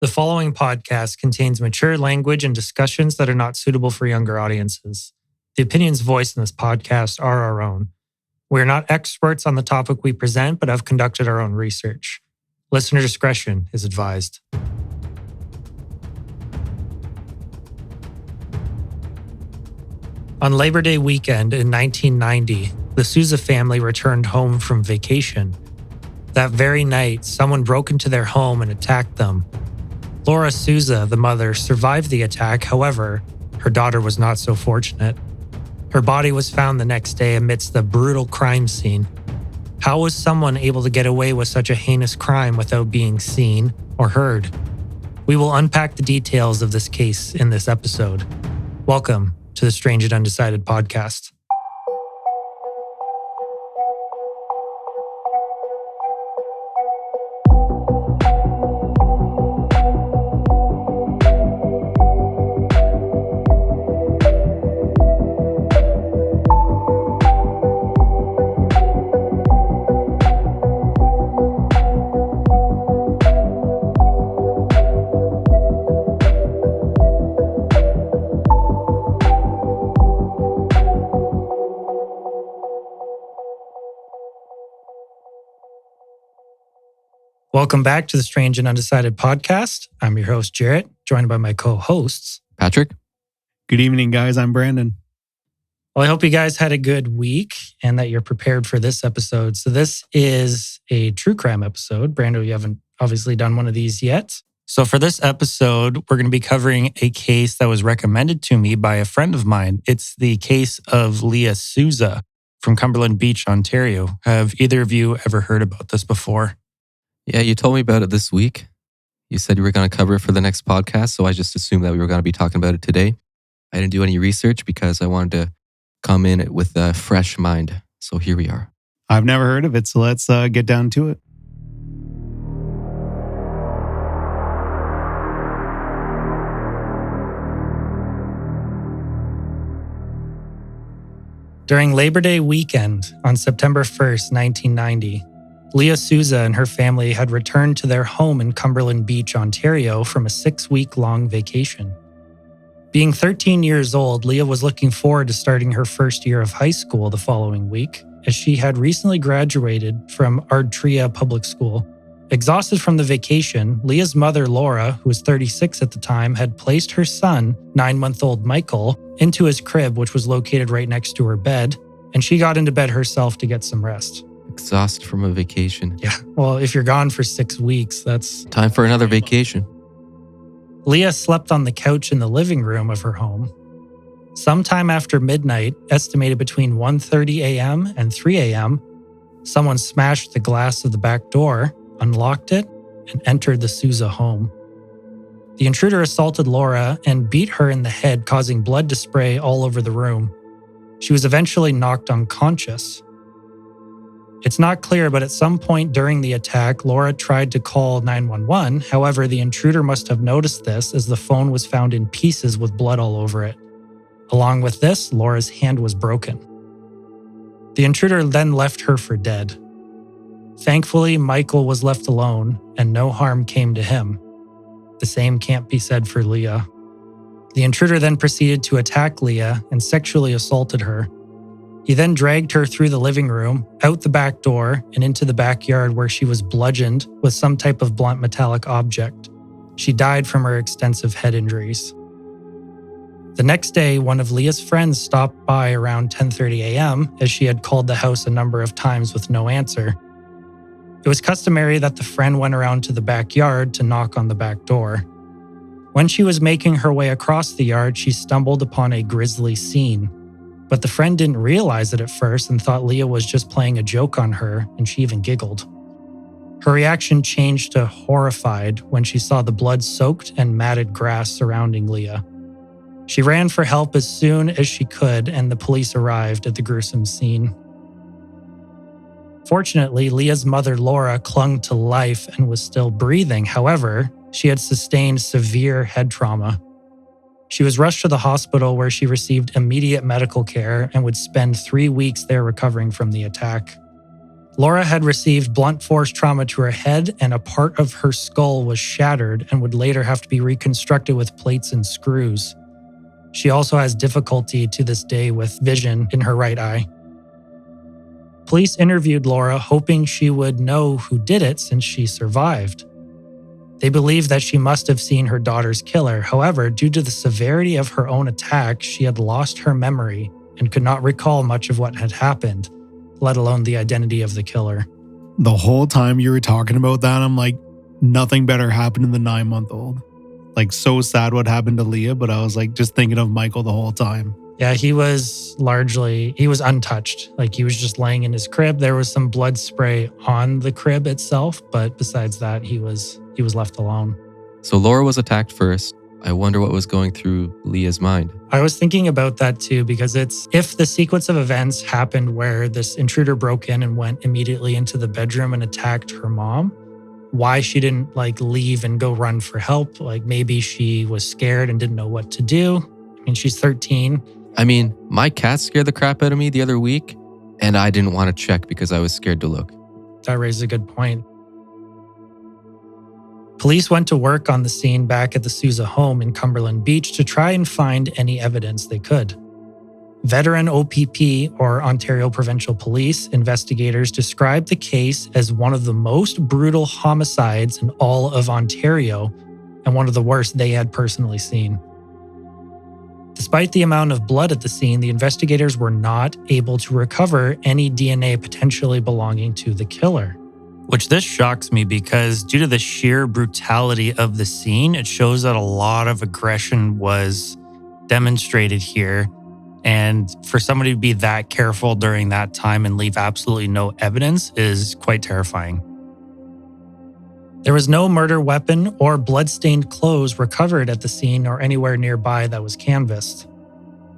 The following podcast contains mature language and discussions that are not suitable for younger audiences. The opinions voiced in this podcast are our own. We are not experts on the topic we present, but have conducted our own research. Listener discretion is advised. On Labor Day weekend in 1990, the Sousa family returned home from vacation. That very night, someone broke into their home and attacked them. Lora Sousa, the mother, survived the attack. However, her daughter was not so fortunate. Her body was found the next day amidst the brutal crime scene. How was someone able to get away with such a heinous crime without being seen or heard? We will unpack the details of this case in this episode. Welcome to the Strange and Undecided podcast. Welcome back to the Strange and Undecided podcast. I'm your host, Jarrett, joined by my co-hosts, Patrick. Good evening, guys. I'm Brandon. Well, I hope you guys had a good week and that you're prepared for this episode. So this is a true crime episode. Brando, you haven't obviously done one of these yet. So for this episode, we're going to be covering a case that was recommended to me by a friend of mine. It's the case of Leah Sousa from Cumberland Beach, Ontario. Have either of you ever heard about this before? Yeah, you told me about it this week. You said you were going to cover it for the next podcast, so I just assumed that we were going to be talking about it today. I didn't do any research because I wanted to come in with a fresh mind. So here we are. I've never heard of it, so let's get down to it. During Labor Day weekend on September 1st, 1990, Leah Sousa and her family had returned to their home in Cumberland Beach, Ontario from a 6-week-long vacation. Being 13 years old, Leah was looking forward to starting her first year of high school the following week, as she had recently graduated from Ardtria Public School. Exhausted from the vacation, Leah's mother, Lora, who was 36 at the time, had placed her son, 9-month-old Michael, into his crib, which was located right next to her bed, and she got into bed herself to get some rest. Exhausted from a vacation. Yeah, well, if you're gone for 6 weeks, that's... Time for another vacation. Leah slept on the couch in the living room of her home. Sometime after midnight, estimated between 1:30 a.m. and 3 a.m., someone smashed the glass of the back door, unlocked it, and entered the Sousa home. The intruder assaulted Lora and beat her in the head, causing blood to spray all over the room. She was eventually knocked unconscious. It's not clear, but at some point during the attack, Lora tried to call 911. However, the intruder must have noticed this as the phone was found in pieces with blood all over it. Along with this, Laura's hand was broken. The intruder then left her for dead. Thankfully, Michael was left alone and no harm came to him. The same can't be said for Leah. The intruder then proceeded to attack Leah and sexually assaulted her. He then dragged her through the living room, out the back door, and into the backyard where she was bludgeoned with some type of blunt metallic object. She died from her extensive head injuries. The next day, one of Leah's friends stopped by around 10:30 a.m. as she had called the house a number of times with no answer. It was customary that the friend went around to the backyard to knock on the back door. When she was making her way across the yard, she stumbled upon a grisly scene. But the friend didn't realize it at first and thought Leah was just playing a joke on her, and she even giggled. Her reaction changed to horrified when she saw the blood-soaked and matted grass surrounding Leah. She ran for help as soon as she could, and the police arrived at the gruesome scene. Fortunately, Leah's mother, Lora, clung to life and was still breathing. However, she had sustained severe head trauma. She was rushed to the hospital where she received immediate medical care and would spend 3 weeks there recovering from the attack. Lora had received blunt force trauma to her head, and a part of her skull was shattered and would later have to be reconstructed with plates and screws. She also has difficulty to this day with vision in her right eye. Police interviewed Lora, hoping she would know who did it since she survived. They believe that she must have seen her daughter's killer. However, due to the severity of her own attack, she had lost her memory and could not recall much of what had happened, let alone the identity of the killer. The whole time you were talking about that, I'm like, nothing better happened to the 9-month-old. Like, so sad what happened to Leah, but I was like just thinking of Michael the whole time. Yeah, he was untouched. Like, he was just laying in his crib. There was some blood spray on the crib itself, but besides that, he was left alone. So Lora was attacked first. I wonder what was going through Leah's mind. I was thinking about that too, because if the sequence of events happened where this intruder broke in and went immediately into the bedroom and attacked her mom, why she didn't leave and go run for help. Like, maybe she was scared and didn't know what to do. I mean, she's 13. I mean, my cat scared the crap out of me the other week, and I didn't want to check because I was scared to look. That raises a good point. Police went to work on the scene back at the Sousa home in Cumberland Beach to try and find any evidence they could. Veteran OPP, or Ontario Provincial Police, investigators described the case as one of the most brutal homicides in all of Ontario and one of the worst they had personally seen. Despite the amount of blood at the scene, the investigators were not able to recover any DNA potentially belonging to the killer. Which this shocks me because due to the sheer brutality of the scene, it shows that a lot of aggression was demonstrated here. And for somebody to be that careful during that time and leave absolutely no evidence is quite terrifying. There was no murder weapon or blood-stained clothes recovered at the scene or anywhere nearby that was canvassed.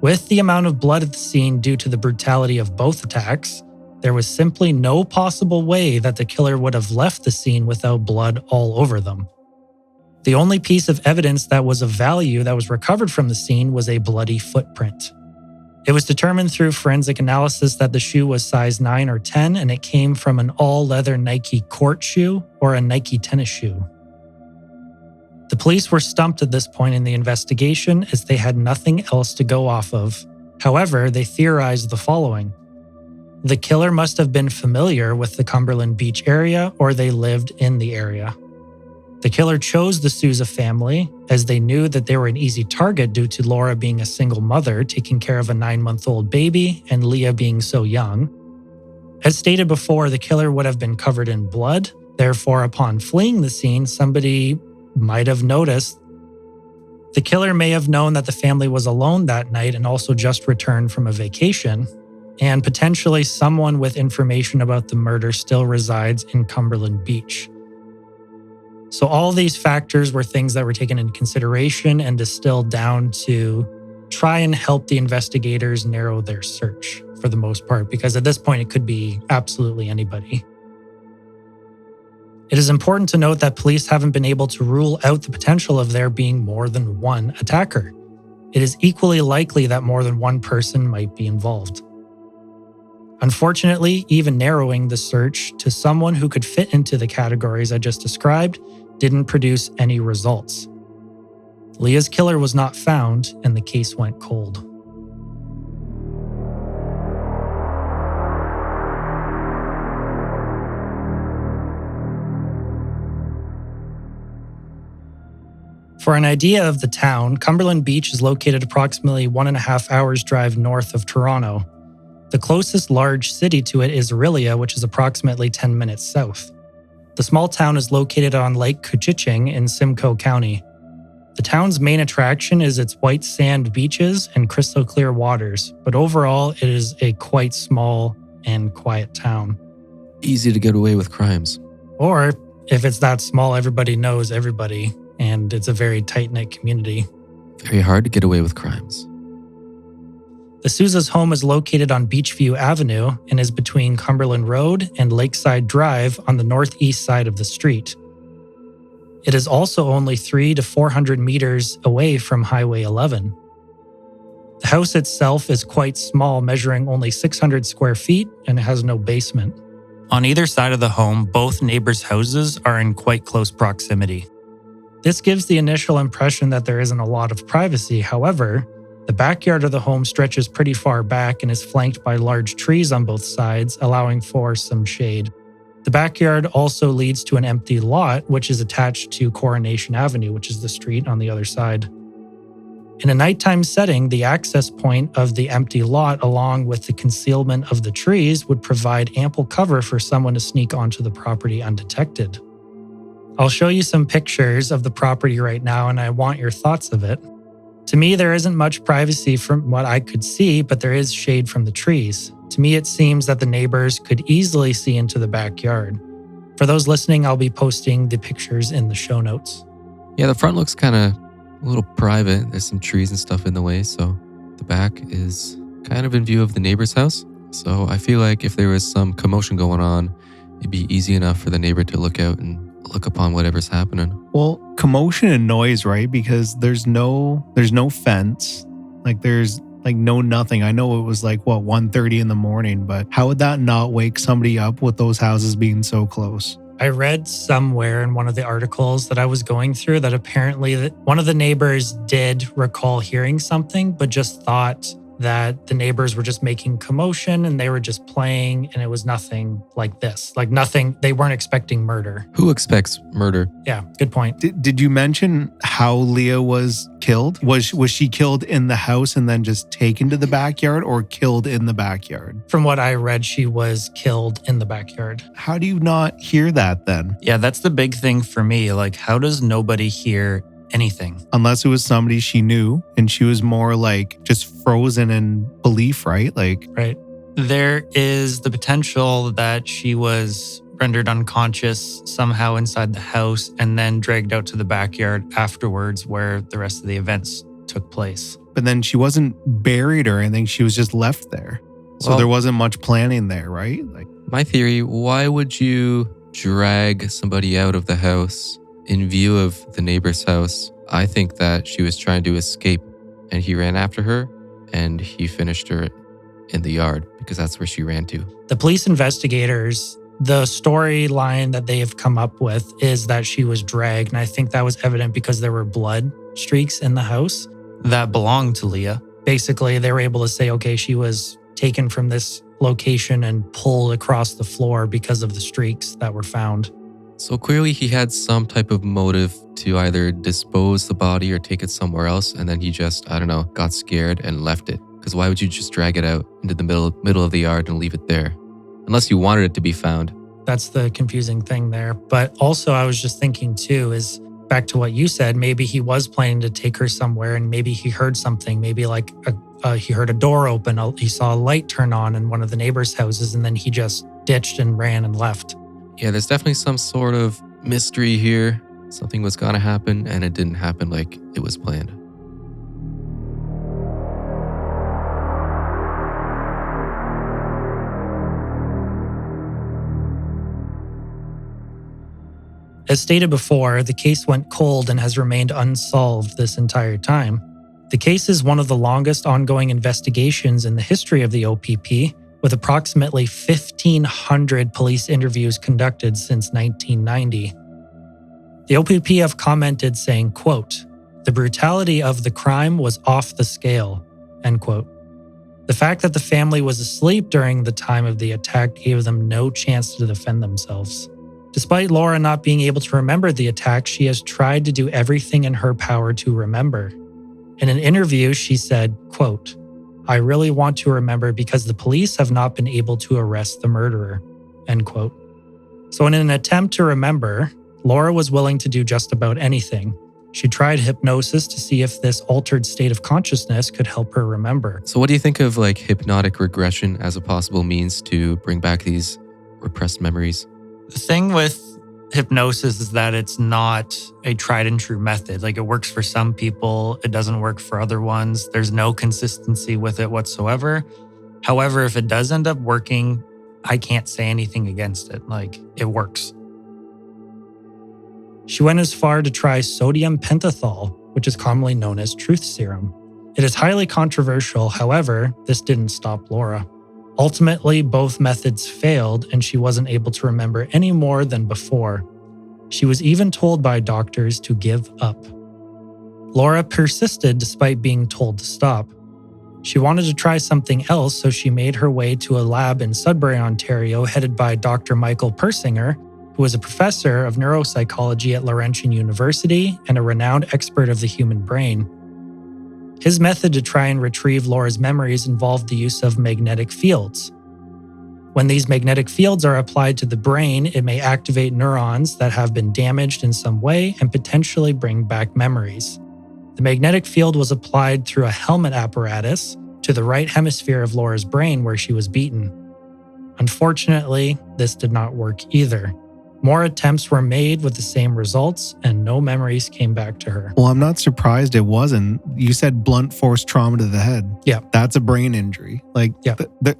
With the amount of blood at the scene due to the brutality of both attacks, there was simply no possible way that the killer would have left the scene without blood all over them. The only piece of evidence that was of value that was recovered from the scene was a bloody footprint. It was determined through forensic analysis that the shoe was size 9 or 10, and it came from an all-leather Nike court shoe or a Nike tennis shoe. The police were stumped at this point in the investigation as they had nothing else to go off of. However, they theorized the following. The killer must have been familiar with the Cumberland Beach area, or they lived in the area. The killer chose the Sousa family as they knew that they were an easy target due to Lora being a single mother taking care of a 9-month-old baby and Leah being so young. As stated before, the killer would have been covered in blood. Therefore, upon fleeing the scene, somebody might have noticed. The killer may have known that the family was alone that night and also just returned from a vacation. And potentially someone with information about the murder still resides in Cumberland Beach. So all these factors were things that were taken into consideration and distilled down to try and help the investigators narrow their search for the most part, because at this point it could be absolutely anybody. It is important to note that police haven't been able to rule out the potential of there being more than one attacker. It is equally likely that more than one person might be involved. Unfortunately, even narrowing the search to someone who could fit into the categories I just described didn't produce any results. Leah's killer was not found, and the case went cold. For an idea of the town, Cumberland Beach is located approximately 1.5 hours drive north of Toronto. The closest large city to it is Orillia, which is approximately 10 minutes south. The small town is located on Lake Couchiching in Simcoe County. The town's main attraction is its white sand beaches and crystal clear waters, but overall it is a quite small and quiet town. Easy to get away with crimes. Or if it's that small, everybody knows everybody, and it's a very tight-knit community. Very hard to get away with crimes. The Sousa's home is located on Beachview Avenue and is between Cumberland Road and Lakeside Drive on the northeast side of the street. It is also only 300 to 400 meters away from Highway 11. The house itself is quite small, measuring only 600 square feet, and it has no basement. On either side of the home, both neighbors' houses are in quite close proximity. This gives the initial impression that there isn't a lot of privacy. However, the backyard of the home stretches pretty far back and is flanked by large trees on both sides, allowing for some shade. The backyard also leads to an empty lot, which is attached to Coronation Avenue, which is the street on the other side. In a nighttime setting, the access point of the empty lot, along with the concealment of the trees, would provide ample cover for someone to sneak onto the property undetected. I'll show you some pictures of the property right now, and I want your thoughts of it. To me, there isn't much privacy from what I could see, but there is shade from the trees. To me, it seems that the neighbors could easily see into the backyard. For those listening, I'll be posting the pictures in the show notes. Yeah, the front looks kind of a little private. There's some trees and stuff in the way, so the back is kind of in view of the neighbor's house. So I feel like if there was some commotion going on, it'd be easy enough for the neighbor to look out and look upon whatever's happening. Well, commotion and noise, right? Because there's no fence. Like there's like no nothing. I know it was like 1:30 in the morning, but how would that not wake somebody up with those houses being so close? I read somewhere in one of the articles that I was going through that apparently one of the neighbors did recall hearing something, but just thought that the neighbors were just making commotion and they were just playing, and it was nothing like this. Like nothing, they weren't expecting murder. Who expects murder? Yeah, good point. Did you mention how Leah was killed? Was she killed in the house and then just taken to the backyard, or killed in the backyard? From what I read, she was killed in the backyard. How do you not hear that then? Yeah, that's the big thing for me. Like, how does nobody hear anything? Unless it was somebody she knew and she was more like just frozen in belief, right? Like, right. There is the potential that she was rendered unconscious somehow inside the house and then dragged out to the backyard afterwards where the rest of the events took place. But then she wasn't buried or anything. She was just left there. So there wasn't much planning there, right? Like, my theory, why would you drag somebody out of the house in view of the neighbor's house? I think that she was trying to escape and he ran after her and he finished her in the yard because that's where she ran to. The police investigators, the storyline that they have come up with is that she was dragged. And I think that was evident because there were blood streaks in the house that belonged to Leah. Basically, they were able to say, okay, she was taken from this location and pulled across the floor because of the streaks that were found. So clearly he had some type of motive to either dispose the body or take it somewhere else. And then he just, got scared and left it. Because why would you just drag it out into the middle of the yard and leave it there? Unless you wanted it to be found. That's the confusing thing there. But also I was just thinking too, is back to what you said, maybe he was planning to take her somewhere and maybe he heard something. Maybe like he heard a door open. He saw a light turn on in one of the neighbors' houses and then he just ditched and ran and left. Yeah, there's definitely some sort of mystery here. Something was going to happen and it didn't happen like it was planned. As stated before, the case went cold and has remained unsolved this entire time. The case is one of the longest ongoing investigations in the history of the OPP, with approximately 1,500 police interviews conducted since 1990. The OPP have commented saying, quote, "The brutality of the crime was off the scale," end quote. The fact that the family was asleep during the time of the attack gave them no chance to defend themselves. Despite Lora not being able to remember the attack, she has tried to do everything in her power to remember. In an interview, she said, quote, "I really want to remember because the police have not been able to arrest the murderer," end quote. So in an attempt to remember, Lora was willing to do just about anything. She tried hypnosis to see if this altered state of consciousness could help her remember. So what do you think of like hypnotic regression as a possible means to bring back these repressed memories? The thing with hypnosis is that it's not a tried and true method. Like, it works for some people, it doesn't work for other ones. There's no consistency with it whatsoever. However, if it does end up working, I can't say anything against it. Like, it works. She went as far to try sodium pentothal, which is commonly known as truth serum. It is highly controversial. However, this didn't stop Lora. Ultimately, both methods failed and she wasn't able to remember any more than before. She was even told by doctors to give up. Lora persisted despite being told to stop. She wanted to try something else, so she made her way to a lab in Sudbury, Ontario, headed by Dr. Michael Persinger, who was a professor of neuropsychology at Laurentian University and a renowned expert of the human brain. His method to try and retrieve Lora's memories involved the use of magnetic fields. When these magnetic fields are applied to the brain, it may activate neurons that have been damaged in some way and potentially bring back memories. The magnetic field was applied through a helmet apparatus to the right hemisphere of Lora's brain where she was beaten. Unfortunately, this did not work either. More attempts were made with the same results, and no memories came back to her. Well, I'm not surprised it wasn't. You said blunt force trauma to the head. Yeah. That's a brain injury.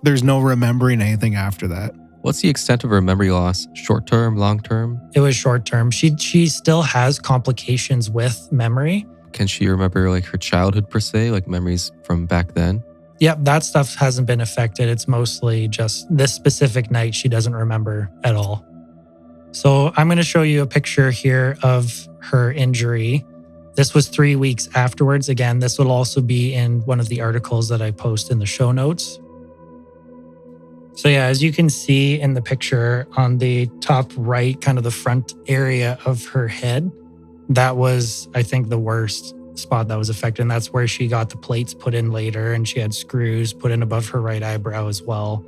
There's no remembering anything after that. What's the extent of her memory loss? Short term, long term? It was short term. She still has complications with memory. Can she remember like her childhood per se, like memories from back then? Yep, that stuff hasn't been affected. It's mostly just this specific night she doesn't remember at all. So I'm going to show you a picture here of her injury. This was 3 weeks afterwards. Again, this will also be in one of the articles that I post in the show notes. So yeah, as you can see in the picture on the top right, kind of the front area of her head, that was, I think, the worst spot that was affected. And that's where she got the plates put in later, and she had screws put in above her right eyebrow as well.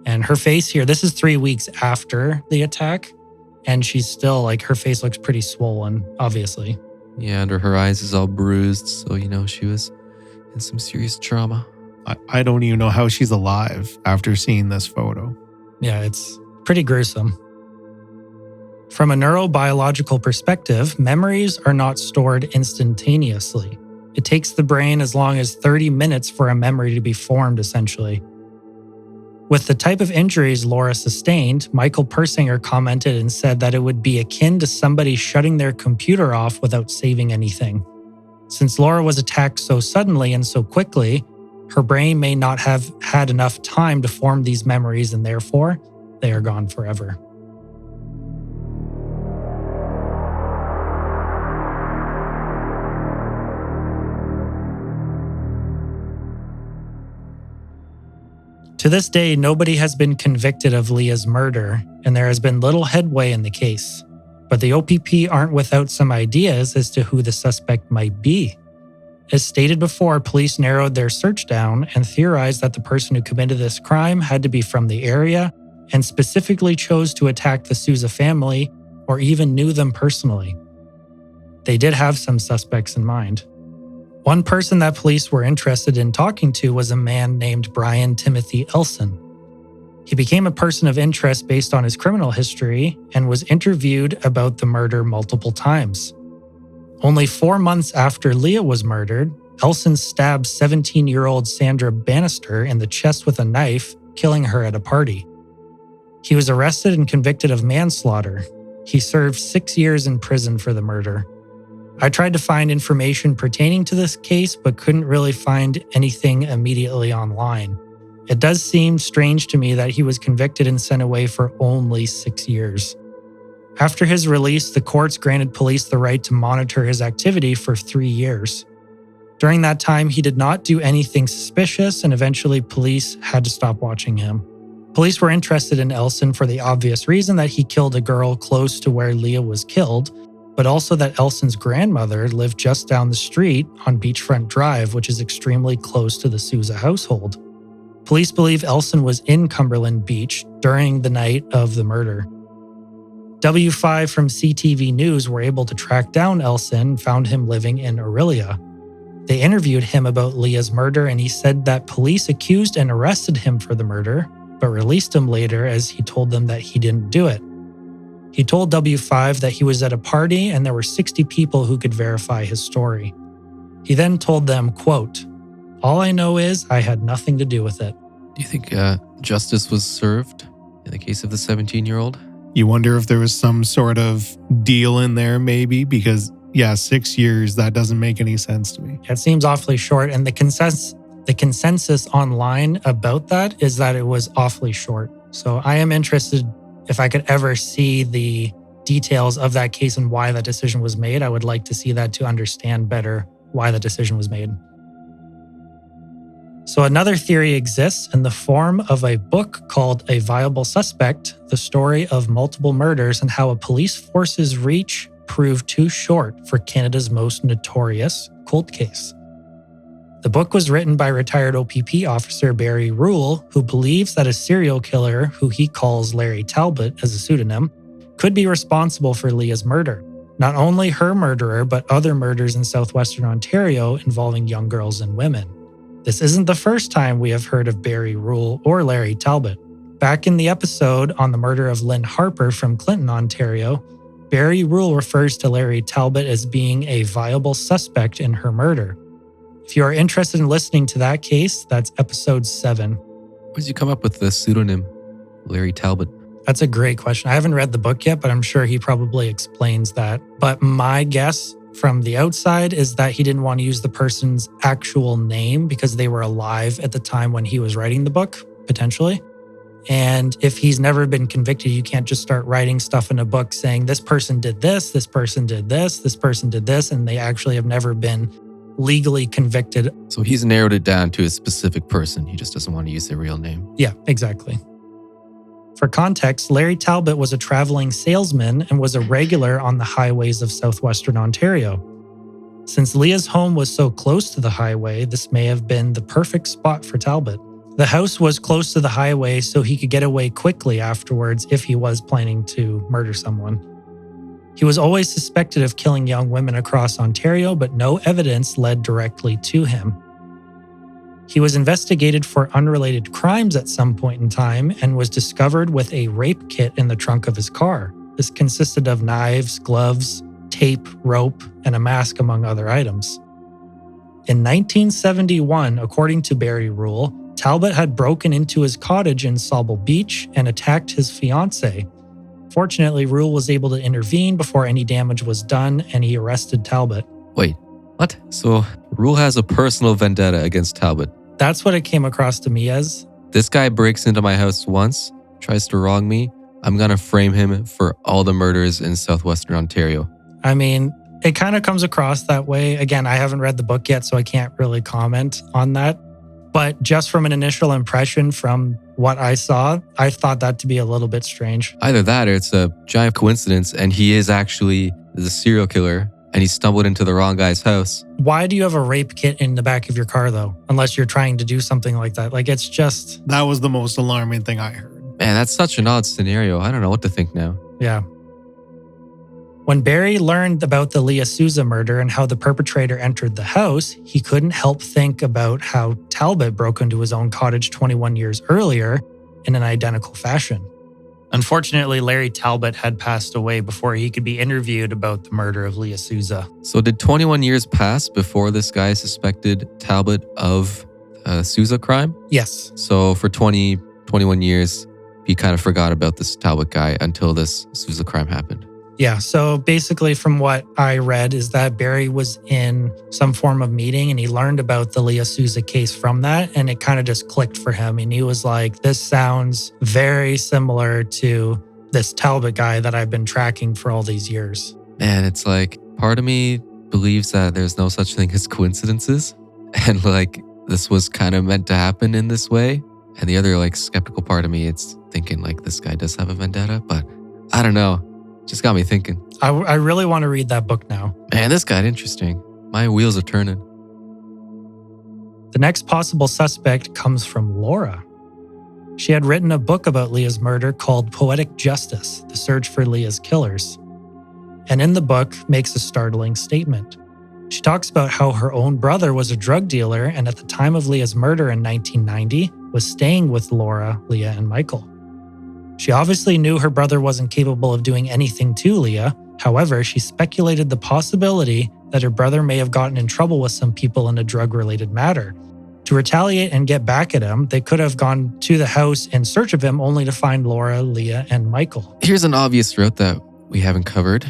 And her face here, this is 3 weeks after the attack. And she's still, like, her face looks pretty swollen, obviously. Yeah, under her eyes is all bruised. So, she was in some serious trauma. I don't even know how she's alive after seeing this photo. Yeah, it's pretty gruesome. From a neurobiological perspective, memories are not stored instantaneously. It takes the brain as long as 30 minutes for a memory to be formed, essentially. With the type of injuries Lora sustained, Michael Persinger commented and said that it would be akin to somebody shutting their computer off without saving anything. Since Lora was attacked so suddenly and so quickly, her brain may not have had enough time to form these memories, and therefore, they are gone forever. To this day, nobody has been convicted of Leah's murder, and there has been little headway in the case. But the OPP aren't without some ideas as to who the suspect might be. As stated before, police narrowed their search down and theorized that the person who committed this crime had to be from the area and specifically chose to attack the Sousa family or even knew them personally. They did have some suspects in mind. One person that police were interested in talking to was a man named Brian Timothy Elson. He became a person of interest based on his criminal history and was interviewed about the murder multiple times. Only 4 months after Leah was murdered, Elson stabbed 17-year-old Sandra Bannister in the chest with a knife, killing her at a party. He was arrested and convicted of manslaughter. He served 6 years in prison for the murder. I tried to find information pertaining to this case, but couldn't really find anything immediately online. It does seem strange to me that he was convicted and sent away for only 6 years. After his release, the courts granted police the right to monitor his activity for 3 years. During that time, he did not do anything suspicious, and eventually police had to stop watching him. Police were interested in Elson for the obvious reason that he killed a girl close to where Leah was killed, but also that Elson's grandmother lived just down the street on Beachfront Drive, which is extremely close to the Sousa household. Police believe Elson was in Cumberland Beach during the night of the murder. W5 from CTV News were able to track down Elson and found him living in Orillia. They interviewed him about Leah's murder, and he said that police accused and arrested him for the murder, but released him later as he told them that he didn't do it. He told W5 that he was at a party and there were 60 people who could verify his story. He then told them, quote, "All I know is I had nothing to do with it." Do you think justice was served in the case of the 17-year-old? You wonder if there was some sort of deal in there maybe, because 6 years, that doesn't make any sense to me. It seems awfully short, and the The consensus online about that is that it was awfully short. So I am interested if I could ever see the details of that case and why that decision was made. I would like to see that to understand better why the decision was made. So another theory exists in the form of a book called A Viable Suspect, the story of multiple murders and how a police force's reach proved too short for Canada's most notorious cold case. The book was written by retired OPP officer Barry Rule, who believes that a serial killer, who he calls Larry Talbot as a pseudonym, could be responsible for Leah's murder. Not only her murderer, but other murders in southwestern Ontario involving young girls and women. This isn't the first time we have heard of Barry Rule or Larry Talbot. Back in the episode on the murder of Lynn Harper from Clinton, Ontario, Barry Rule refers to Larry Talbot as being a viable suspect in her murder. If you are interested in listening to that case, that's episode 7. Where did you come up with the pseudonym, Larry Talbot? That's a great question. I haven't read the book yet, but I'm sure he probably explains that. But my guess from the outside is that he didn't want to use the person's actual name because they were alive at the time when he was writing the book, potentially. And if he's never been convicted, you can't just start writing stuff in a book saying this person did this person did this person did this, and they actually have never been legally convicted. So he's narrowed it down to a specific person. He just doesn't want to use their real name. Yeah, exactly. For context, Larry Talbot was a traveling salesman and was a regular on the highways of southwestern Ontario. Since Leah's home was so close to the highway, this may have been the perfect spot for Talbot. The house was close to the highway, so he could get away quickly afterwards if he was planning to murder someone. He was always suspected of killing young women across Ontario, but no evidence led directly to him. He was investigated for unrelated crimes at some point in time and was discovered with a rape kit in the trunk of his car. This consisted of knives, gloves, tape, rope, and a mask, among other items. In 1971, according to Barry Rule, Talbot had broken into his cottage in Sauble Beach and attacked his fiancée. Fortunately, Rule was able to intervene before any damage was done, and he arrested Talbot. Wait, what? So Rule has a personal vendetta against Talbot. That's what it came across to me as. This guy breaks into my house once, tries to wrong me. I'm going to frame him for all the murders in southwestern Ontario. I mean, it kind of comes across that way. Again, I haven't read the book yet, so I can't really comment on that. But just from an initial impression from what I saw, I thought that to be a little bit strange. Either that or it's a giant coincidence and he is actually the serial killer and he stumbled into the wrong guy's house. Why do you have a rape kit in the back of your car, though? Unless you're trying to do something like that. Like, it's just... That was the most alarming thing I heard. Man, that's such an odd scenario. I don't know what to think now. Yeah. When Barry learned about the Leah Sousa murder and how the perpetrator entered the house, he couldn't help think about how Talbot broke into his own cottage 21 years earlier in an identical fashion. Unfortunately, Larry Talbot had passed away before he could be interviewed about the murder of Leah Sousa. So did 21 years pass before this guy suspected Talbot of a Sousa crime? Yes. So for 21 years, he kind of forgot about this Talbot guy until this Sousa crime happened. Yeah, so basically from what I read is that Barry was in some form of meeting and he learned about the Leah Sousa case from that, and it kind of just clicked for him. And he was like, this sounds very similar to this Talbot guy that I've been tracking for all these years. Man, it's like part of me believes that there's no such thing as coincidences. And like this was kind of meant to happen in this way. And the other like skeptical part of me, it's thinking like this guy does have a vendetta, but I don't know. Just got me thinking. I really want to read that book now. Man, this got interesting. My wheels are turning. The next possible suspect comes from Lora. She had written a book about Leah's murder called Poetic Justice, The Search for Leah's Killers. And in the book makes a startling statement. She talks about how her own brother was a drug dealer and at the time of Leah's murder in 1990 was staying with Lora, Leah, and Michael. She obviously knew her brother wasn't capable of doing anything to Leah. However, she speculated the possibility that her brother may have gotten in trouble with some people in a drug-related matter. To retaliate and get back at him, they could have gone to the house in search of him only to find Lora, Leah, and Michael. Here's an obvious route that we haven't covered.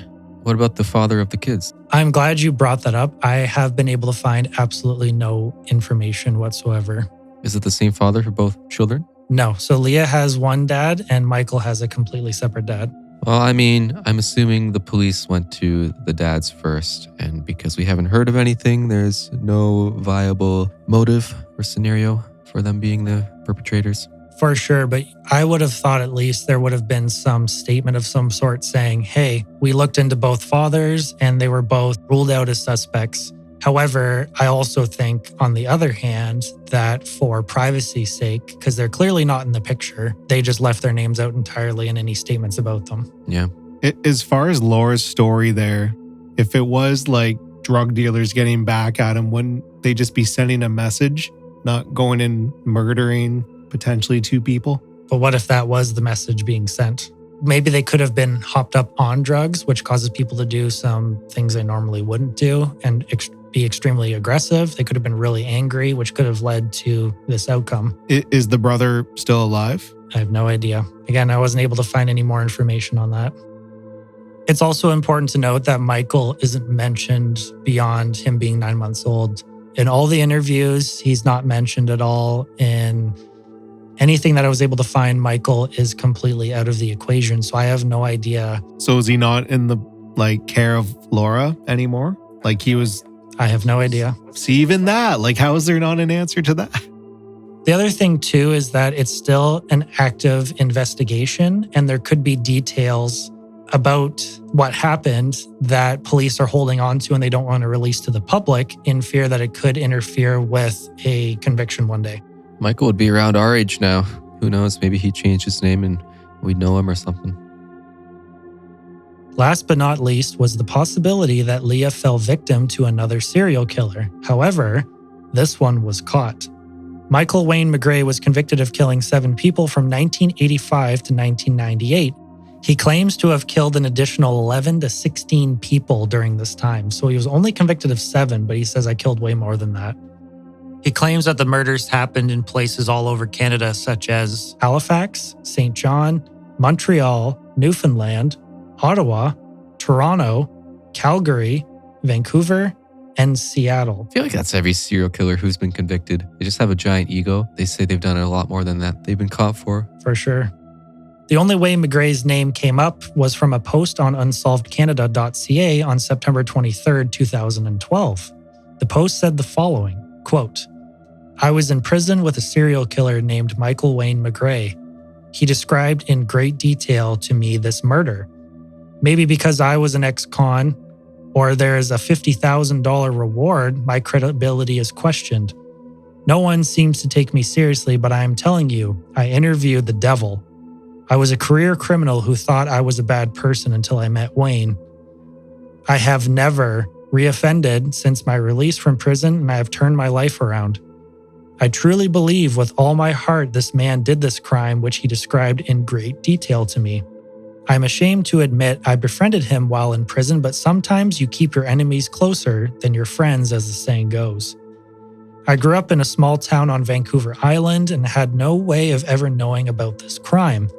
What about the father of the kids? I'm glad you brought that up. I have been able to find absolutely no information whatsoever. Is it the same father for both children? No. So Leah has one dad and Michael has a completely separate dad. Well, I mean, I'm assuming the police went to the dads first, and because we haven't heard of anything, there's no viable motive or scenario for them being the perpetrators. For sure, but I would have thought at least there would have been some statement of some sort saying, hey, we looked into both fathers and they were both ruled out as suspects. However, I also think, on the other hand, that for privacy's sake, because they're clearly not in the picture, they just left their names out entirely in any statements about them. Yeah. As far as Laura's story there, if it was like drug dealers getting back at him, wouldn't they just be sending a message, not going and murdering potentially two people? But what if that was the message being sent? Maybe they could have been hopped up on drugs, which causes people to do some things they normally wouldn't do and be extremely aggressive. They could have been really angry, which could have led to this outcome. Is the brother still alive? I have no idea. Again, I wasn't able to find any more information on that. It's also important to note that Michael isn't mentioned beyond him being 9 months old. In all the interviews, he's not mentioned at all. In anything that I was able to find, Michael is completely out of the equation. So I have no idea. So is he not in the care of Lora anymore? Like he was... I have no idea. See, even that, how is there not an answer to that? The other thing too is that it's still an active investigation and there could be details about what happened that police are holding on to and they don't want to release to the public in fear that it could interfere with a conviction one day. Michael would be around our age now. Who knows? Maybe he changed his name and we know him or something. Last but not least was the possibility that Leah fell victim to another serial killer. However, this one was caught. Michael Wayne McGray was convicted of killing 7 people from 1985 to 1998. He claims to have killed an additional 11 to 16 people during this time. So he was only convicted of 7, but he says I killed way more than that. He claims that the murders happened in places all over Canada, such as Halifax, St. John, Montreal, Newfoundland, Ottawa, Toronto, Calgary, Vancouver, and Seattle. I feel like that's every serial killer who's been convicted. They just have a giant ego. They say they've done a lot more than that they've been caught for. For sure. The only way McGray's name came up was from a post on unsolvedcanada.ca on September 23, 2012. The post said the following, quote, I was in prison with a serial killer named Michael Wayne McGray. He described in great detail to me this murder. Maybe because I was an ex-con or there is a $50,000 reward, my credibility is questioned. No one seems to take me seriously, but I am telling you, I interviewed the devil. I was a career criminal who thought I was a bad person until I met Wayne. I have never reoffended since my release from prison, and I have turned my life around. I truly believe with all my heart this man did this crime, which he described in great detail to me. I'm ashamed to admit I befriended him while in prison, but sometimes you keep your enemies closer than your friends, as the saying goes. I grew up in a small town on Vancouver Island and had no way of ever knowing about this crime.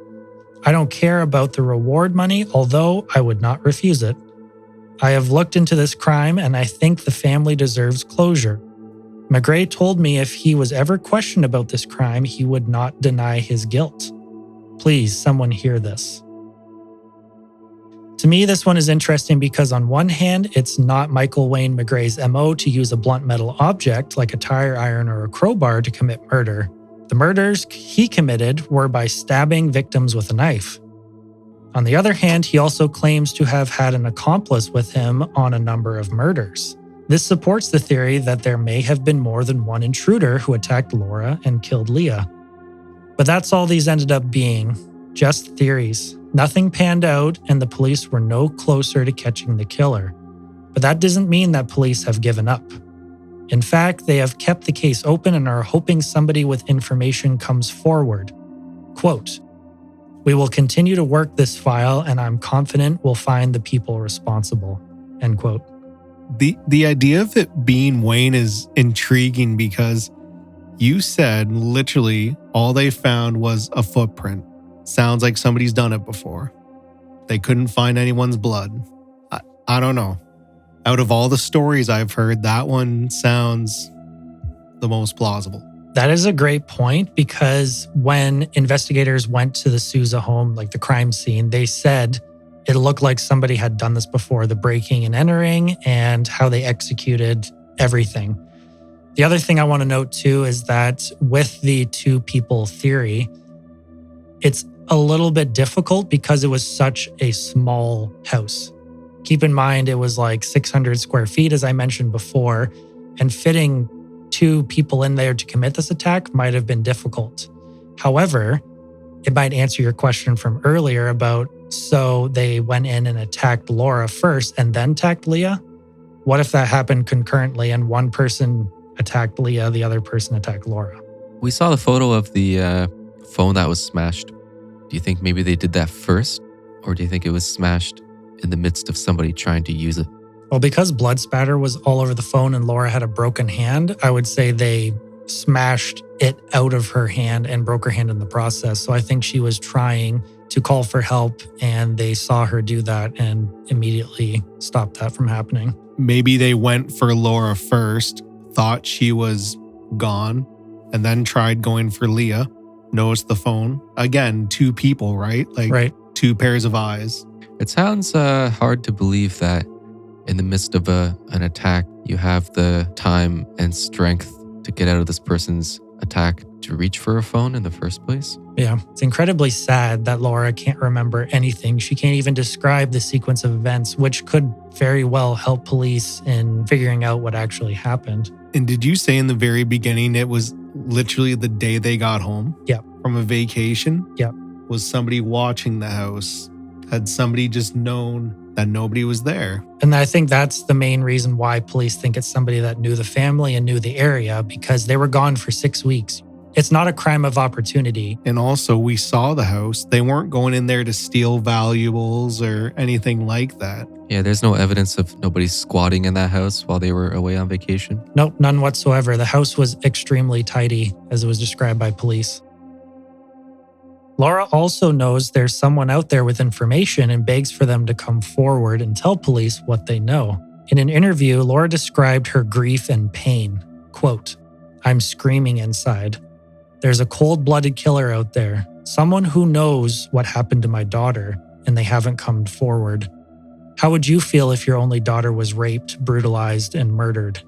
I don't care about the reward money, although I would not refuse it. I have looked into this crime and I think the family deserves closure. McGray told me if he was ever questioned about this crime, he would not deny his guilt. Please, someone hear this. To me, this one is interesting because on one hand, it's not Michael Wayne McGray's MO to use a blunt metal object like a tire iron or a crowbar to commit murder. The murders he committed were by stabbing victims with a knife. On the other hand, he also claims to have had an accomplice with him on a number of murders. This supports the theory that there may have been more than one intruder who attacked Lora and killed Leah. But that's all these ended up being, just theories. Nothing panned out and the police were no closer to catching the killer. But that doesn't mean that police have given up. In fact, they have kept the case open and are hoping somebody with information comes forward. Quote, we will continue to work this file and I'm confident we'll find the people responsible. End quote. The idea of it being Wayne is intriguing because you said literally all they found was a footprint. Sounds like somebody's done it before. They couldn't find anyone's blood. I don't know. Out of all the stories I've heard, that one sounds the most plausible. That is a great point, because when investigators went to the Sousa home, like the crime scene, they said it looked like somebody had done this before, the breaking and entering and how they executed everything. The other thing I want to note too is that with the two people theory, it's a little bit difficult because it was such a small house. Keep in mind, it was like 600 square feet, as I mentioned before, and fitting two people in there to commit this attack might have been difficult. However, it might answer your question from earlier about, so they went in and attacked Lora first and then attacked Leah? What if that happened concurrently and one person attacked Leah, the other person attacked Lora? We saw the photo of the phone that was smashed. Do you think maybe they did that first? Or do you think it was smashed in the midst of somebody trying to use it? Well, because blood spatter was all over the phone and Lora had a broken hand, I would say they smashed it out of her hand and broke her hand in the process. So I think she was trying to call for help and they saw her do that and immediately stopped that from happening. Maybe they went for Lora first, thought she was gone, and then tried going for Leah, noticed the phone. Again, two people, right? Like Right. two pairs of eyes. It sounds hard to believe that in the midst of an attack, you have the time and strength to get out of this person's attack to reach for a phone in the first place. Yeah, it's incredibly sad that Lora can't remember anything. She can't even describe the sequence of events, which could very well help police in figuring out what actually happened. And did you say in the very beginning it was literally the day they got home? Yep. From a vacation? Yep. Was somebody watching the house? Had somebody just known that nobody was there? And I think that's the main reason why police think it's somebody that knew the family and knew the area, because they were gone for 6 weeks. It's not a crime of opportunity. And also, we saw the house. They weren't going in there to steal valuables or anything like that. Yeah, there's no evidence of nobody squatting in that house while they were away on vacation. Nope, none whatsoever. The house was extremely tidy, as it was described by police. Lora also knows there's someone out there with information and begs for them to come forward and tell police what they know. In an interview, Lora described her grief and pain. Quote, "I'm screaming inside. There's a cold-blooded killer out there, someone who knows what happened to my daughter, and they haven't come forward. How would you feel if your only daughter was raped, brutalized, and murdered?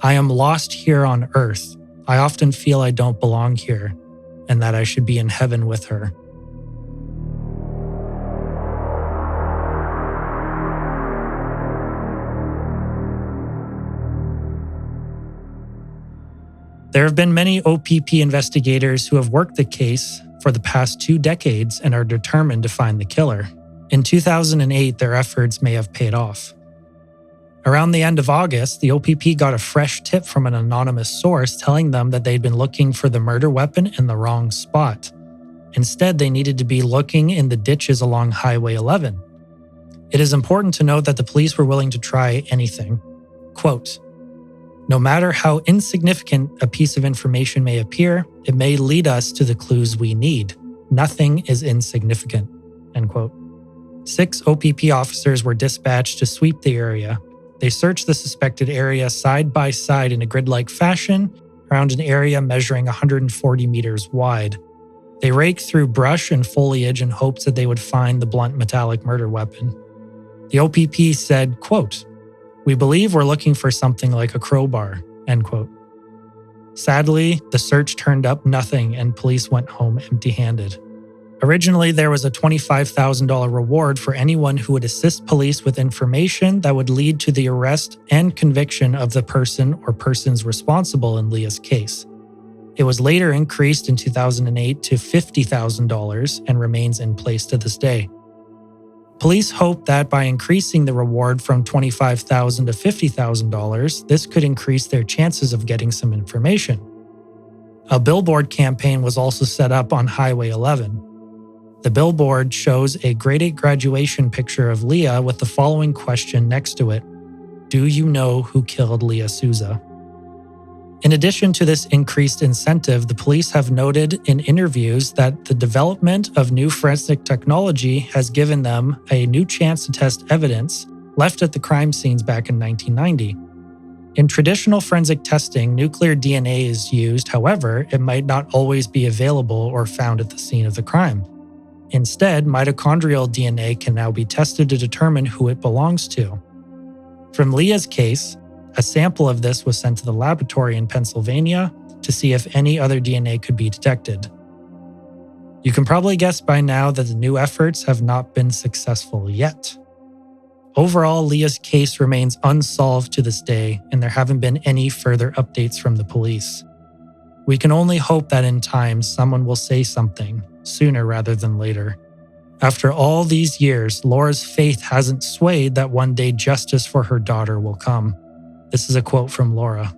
I am lost here on earth. I often feel I don't belong here, and that I should be in heaven with her." There have been many OPP investigators who have worked the case for the past 2 decades and are determined to find the killer. In 2008, their efforts may have paid off. Around the end of August, the OPP got a fresh tip from an anonymous source telling them that they'd been looking for the murder weapon in the wrong spot. Instead, they needed to be looking in the ditches along Highway 11. It is important to note that the police were willing to try anything. Quote, "No matter how insignificant a piece of information may appear, it may lead us to the clues we need. Nothing is insignificant." End quote. 6 OPP officers were dispatched to sweep the area. They searched the suspected area side by side in a grid-like fashion around an area measuring 140 meters wide. They raked through brush and foliage in hopes that they would find the blunt metallic murder weapon. The OPP said, quote, "We believe we're looking for something like a crowbar," end quote. Sadly, the search turned up nothing and police went home empty-handed. Originally, there was a $25,000 reward for anyone who would assist police with information that would lead to the arrest and conviction of the person or persons responsible in Leah's case. It was later increased in 2008 to $50,000 and remains in place to this day. Police hope that by increasing the reward from $25,000 to $50,000, this could increase their chances of getting some information. A billboard campaign was also set up on Highway 11. The billboard shows a grade 8 graduation picture of Leah with the following question next to it: "Do you know who killed Leah Sousa?" In addition to this increased incentive, the police have noted in interviews that the development of new forensic technology has given them a new chance to test evidence left at the crime scenes back in 1990. In traditional forensic testing, nuclear DNA is used. However, it might not always be available or found at the scene of the crime. Instead, mitochondrial DNA can now be tested to determine who it belongs to. From Leah's case, a sample of this was sent to the laboratory in Pennsylvania to see if any other DNA could be detected. You can probably guess by now that the new efforts have not been successful yet. Overall, Leah's case remains unsolved to this day, and there haven't been any further updates from the police. We can only hope that in time someone will say something, sooner rather than later. After all these years, Lora's faith hasn't swayed that one day justice for her daughter will come. This is a quote from Lora.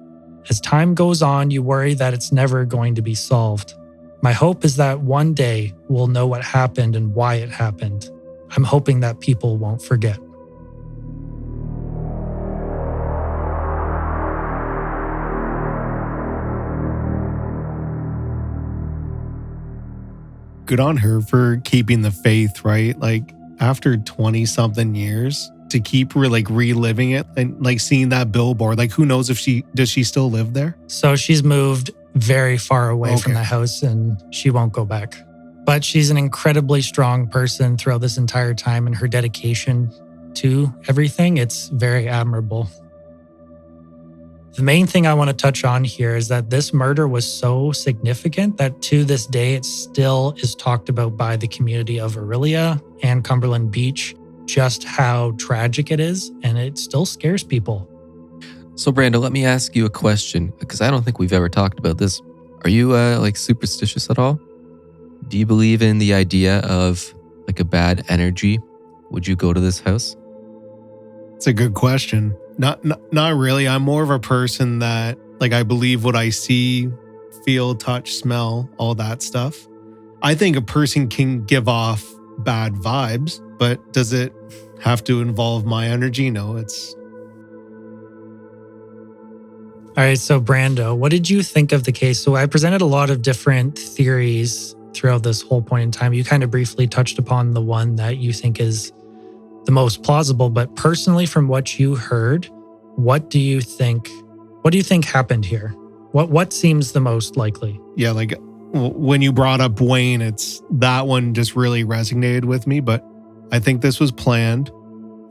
As time goes on, you worry that it's never going to be solved. My hope is that one day we'll know what happened and why it happened. I'm hoping that people won't forget. Good on her for keeping the faith, right? Like after 20 something years to keep reliving it and like seeing that billboard, like who knows if does she still live there? So she's moved very far away from the house and she won't go back. But she's an incredibly strong person throughout this entire time, and her dedication to everything, it's very admirable. The main thing I want to touch on here is that this murder was so significant that to this day, it still is talked about by the community of Orillia and Cumberland Beach, just how tragic it is, and it still scares people. So, Brando, let me ask you a question, because I don't think we've ever talked about this. Are you superstitious at all? Do you believe in the idea of like a bad energy? Would you go to this house? It's a good question. Not really. I'm more of a person that like I believe what I see, feel, touch, smell, all that stuff. I think a person can give off bad vibes, but does it have to involve my energy? No, it's... All right, so Brando, what did you think of the case? So I presented a lot of different theories throughout this whole point in time. You kind of briefly touched upon the one that you think is the most plausible, but personally from what you heard, what do you think happened here? What seems the most likely? Yeah, like when you brought up Wayne, it's that one just really resonated with me, but I think this was planned.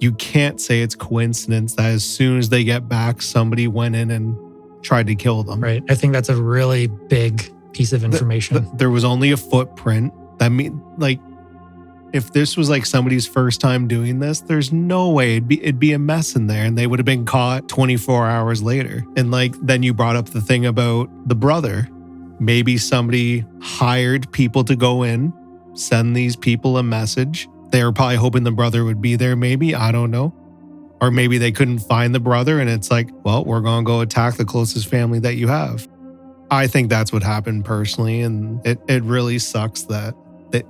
You can't say it's coincidence that as soon as they get back, somebody went in and tried to kill them. Right. I think that's a really big piece of information. There was only a footprint. That mean, like, if this was like somebody's first time doing this, there's no way it'd be a mess in there, and they would have been caught 24 hours later. And like, then you brought up the thing about the brother. Maybe somebody hired people to go in, send these people a message. They were probably hoping the brother would be there, maybe. I don't know. Or maybe they couldn't find the brother, and it's like, well, we're going to go attack the closest family that you have. I think that's what happened personally, and it really sucks that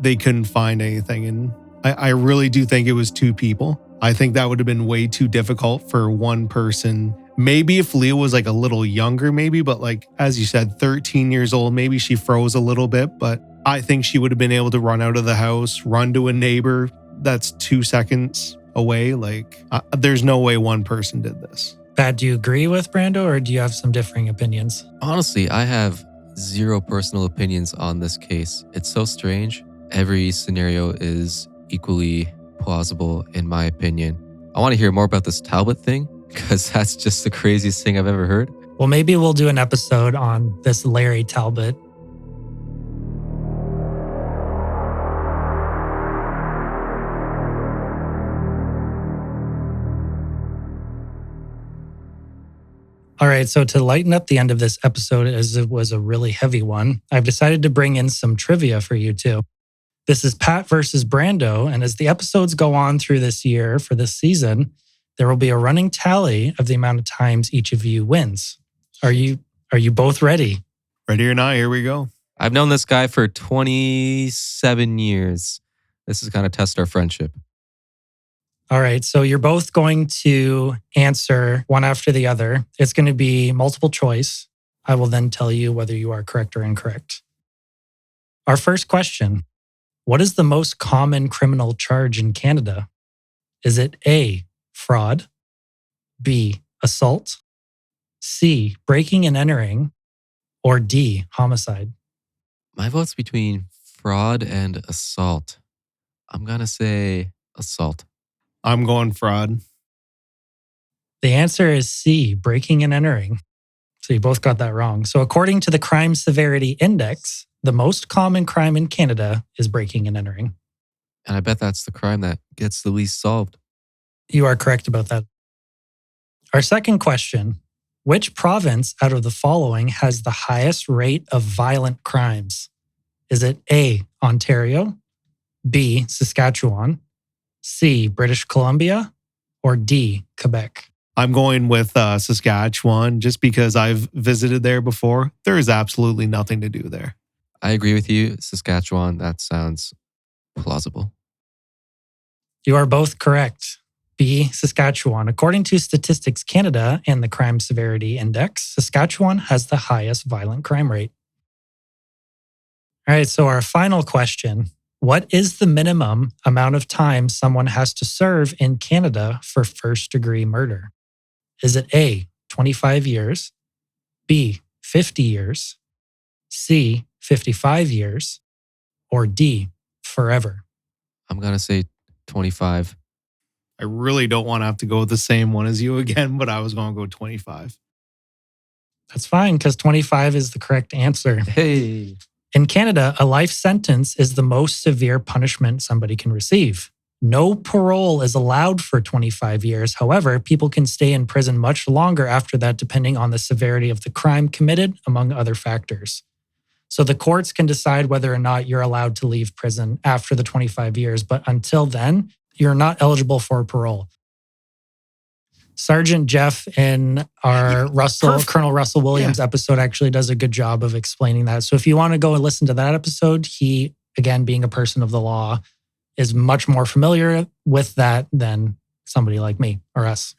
they couldn't find anything. And I really do think it was two people. I think that would have been way too difficult for one person. Maybe if Leah was like a little younger, maybe, but like, as you said, 13 years old, maybe she froze a little bit, but I think she would have been able to run out of the house, run to a neighbor that's 2 seconds away. Like, there's no way one person did this. Pat, do you agree with Brando, or do you have some differing opinions? Honestly, I have zero personal opinions on this case. It's so strange. Every scenario is equally plausible, in my opinion. I want to hear more about this Talbot thing, because that's just the craziest thing I've ever heard. Well, maybe we'll do an episode on this Larry Talbot. All right, so to lighten up the end of this episode, as it was a really heavy one, I've decided to bring in some trivia for you two. This is Pat versus Brando, and as the episodes go on through this year for this season, there will be a running tally of the amount of times each of you wins. Are you both ready? Ready or not, here we go. I've known this guy for 27 years. This is going to test our friendship. All right, so you're both going to answer one after the other. It's going to be multiple choice. I will then tell you whether you are correct or incorrect. Our first question: what is the most common criminal charge in Canada? Is it A, fraud, B, assault, C, breaking and entering, or D, homicide? My vote's between fraud and assault. I'm going to say assault. I'm going fraud. The answer is C, breaking and entering. So you both got that wrong. So according to the Crime Severity Index, the most common crime in Canada is breaking and entering. And I bet that's the crime that gets the least solved. You are correct about that. Our second question, which province out of the following has the highest rate of violent crimes? Is it A, Ontario, B, Saskatchewan, C, British Columbia, or D, Quebec? I'm going with Saskatchewan just because I've visited there before. There is absolutely nothing to do there. I agree with you. Saskatchewan, that sounds plausible. You are both correct. B, Saskatchewan. According to Statistics Canada and the Crime Severity Index, Saskatchewan has the highest violent crime rate. All right, so our final question. What is the minimum amount of time someone has to serve in Canada for first-degree murder? Is it A, 25 years, B, 50 years, C, 55 years, or D, forever? I'm going to say 25. I really don't want to have to go with the same one as you again, but I was going to go 25. That's fine because 25 is the correct answer. Hey. In Canada, a life sentence is the most severe punishment somebody can receive. No parole is allowed for 25 years. However, people can stay in prison much longer after that, depending on the severity of the crime committed, among other factors. So the courts can decide whether or not you're allowed to leave prison after the 25 years, but until then, you're not eligible for parole. Sergeant Jeff in our Colonel Russell Williams episode actually does a good job of explaining that. So if you want to go and listen to that episode, he, again, being a person of the law, is much more familiar with that than somebody like me or us.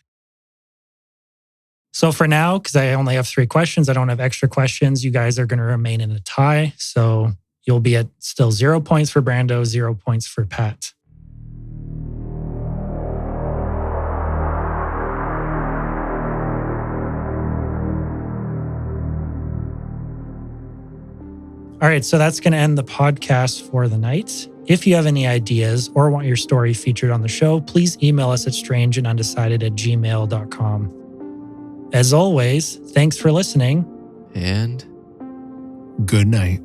So for now, because I only have 3 questions, I don't have extra questions. You guys are going to remain in a tie. So you'll be at still 0 points for Brando, 0 points for Pat. All right, so that's going to end the podcast for the night. If you have any ideas or want your story featured on the show, please email us at strangeandundecided@gmail.com. As always, thanks for listening. And good night.